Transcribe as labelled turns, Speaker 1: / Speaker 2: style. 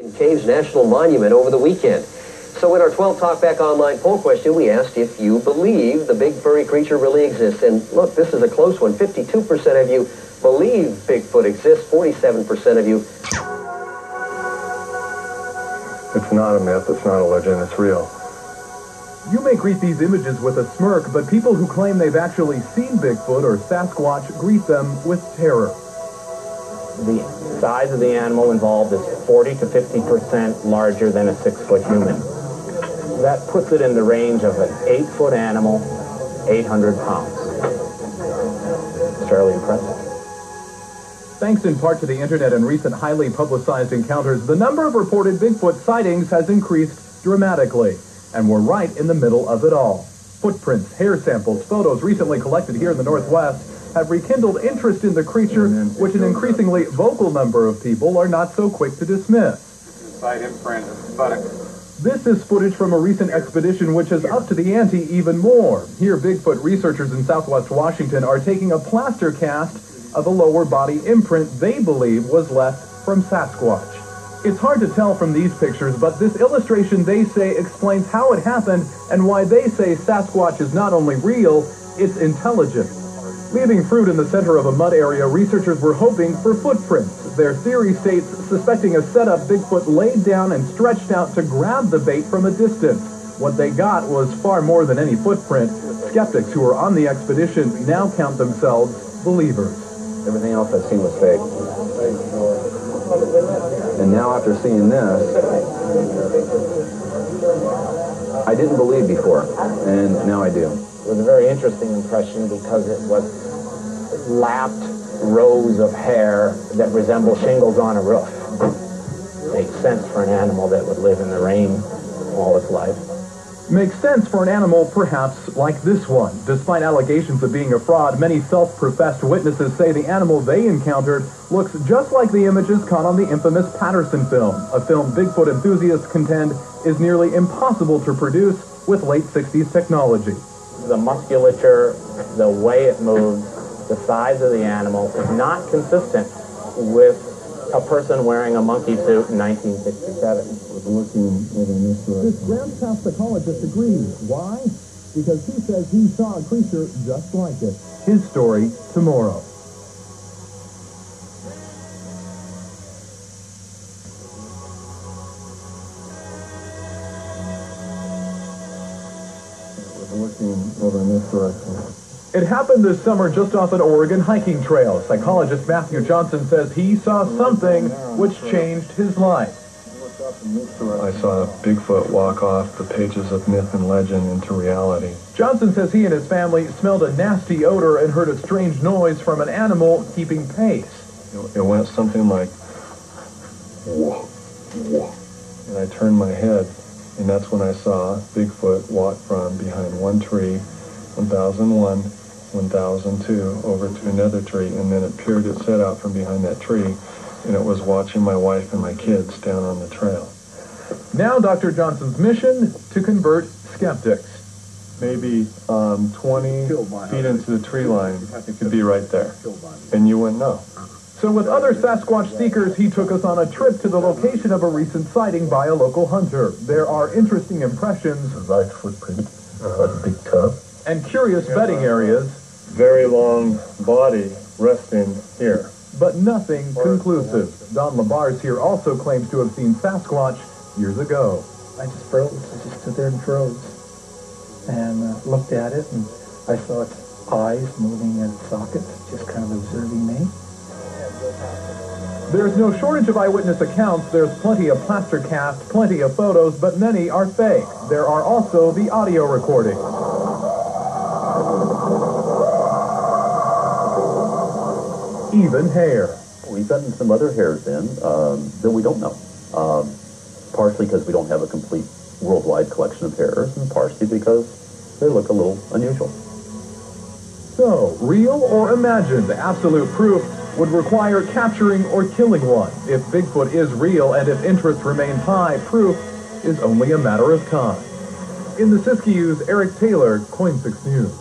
Speaker 1: In Caves National Monument over the weekend. So in our 12 Talkback Online poll question, we asked if you believe the big furry creature really exists. And look, this is a close one. 52% of you believe Bigfoot exists. 47% of you.
Speaker 2: It's not a myth. It's not a legend. It's real.
Speaker 3: You may greet these images with a smirk, but people who claim they've actually seen Bigfoot or Sasquatch greet them with terror.
Speaker 4: The size of the animal involved is 40 to 50% larger than a 6-foot human. That puts it in the range of an 8-foot animal, 800 pounds. It's fairly impressive.
Speaker 3: Thanks in part to the internet and recent highly publicized encounters, the number of reported Bigfoot sightings has increased dramatically. And we're right in the middle of it all. Footprints, hair samples, photos recently collected here in the Northwest have rekindled interest in the creature, which an increasingly vocal number of people are not so quick to dismiss.
Speaker 5: Side imprint of the buttock.
Speaker 3: This is footage from a recent expedition which is up to the ante even more. Here, Bigfoot researchers in Southwest Washington are taking a plaster cast of a lower body imprint they believe was left from Sasquatch. It's hard to tell from these pictures, but this illustration, they say, explains how it happened and why they say Sasquatch is not only real, it's intelligent. Leaving fruit in the center of a mud area, researchers were hoping for footprints. Their theory states suspecting a setup Bigfoot laid down and stretched out to grab the bait from a distance. What they got was far more than any footprint. Skeptics who were on the expedition now count themselves believers.
Speaker 6: Everything else I've seen was fake. And now after seeing this, I didn't believe before, and now I do.
Speaker 4: It was a very interesting impression because it was lapped rows of hair that resemble shingles on a roof. Makes sense for an animal that would live in the rain all its life.
Speaker 3: Makes sense for an animal perhaps like this one. Despite allegations of being a fraud, many self-professed witnesses say the animal they encountered looks just like the images caught on the infamous Patterson film, a film Bigfoot enthusiasts contend is nearly impossible to produce with late 60s technology.
Speaker 4: The musculature, the way it moves, the size of the animal is not consistent with a person wearing a monkey suit in 1967.
Speaker 3: This ground psychologist agrees. Why? Because he says he saw a creature just like it. His story tomorrow.
Speaker 2: Looking over in this direction.
Speaker 3: It happened this summer just off an Oregon hiking trail. Psychologist Matthew Johnson says he saw something which changed his life.
Speaker 2: I saw Bigfoot walk off the pages of myth and legend into reality.
Speaker 3: Johnson says he and his family smelled a nasty odor and heard a strange noise from an animal keeping pace.
Speaker 2: It went something like, whoa, whoa. And I turned my head, and that's when I saw Bigfoot walk from behind one tree, 1001, 1002, over to another tree, and then it peered its head out from behind that tree, and it was watching my wife and my kids down on the trail.
Speaker 3: Now Dr. Johnson's mission, to convert skeptics.
Speaker 2: Maybe 20 feet into the tree line, it could be right there, and you wouldn't know.
Speaker 3: So with other Sasquatch seekers, he took us on a trip to the location of a recent sighting by a local hunter. There are interesting impressions,
Speaker 2: Right footprint, a big tub,
Speaker 3: and curious bedding areas,
Speaker 2: very long body resting here.
Speaker 3: but nothing conclusive. Don Labar's here also claims to have seen Sasquatch years ago.
Speaker 7: I just froze. I just stood there and froze and looked at it, and I saw its eyes moving in its sockets, just kind of observing me.
Speaker 3: There's no shortage of eyewitness accounts. There's plenty of plaster cast, plenty of photos, but many are fake. There are also the audio recordings. Even hair.
Speaker 8: We've gotten some other hairs in that we don't know. Partially because we don't have a complete worldwide collection of hairs, and partially because they look a little unusual.
Speaker 3: So, real or imagined, absolute proof would require capturing or killing one. If Bigfoot is real and if interest remains high, proof is only a matter of time. In the Siskiyous, Eric Taylor, KOIN 6 News.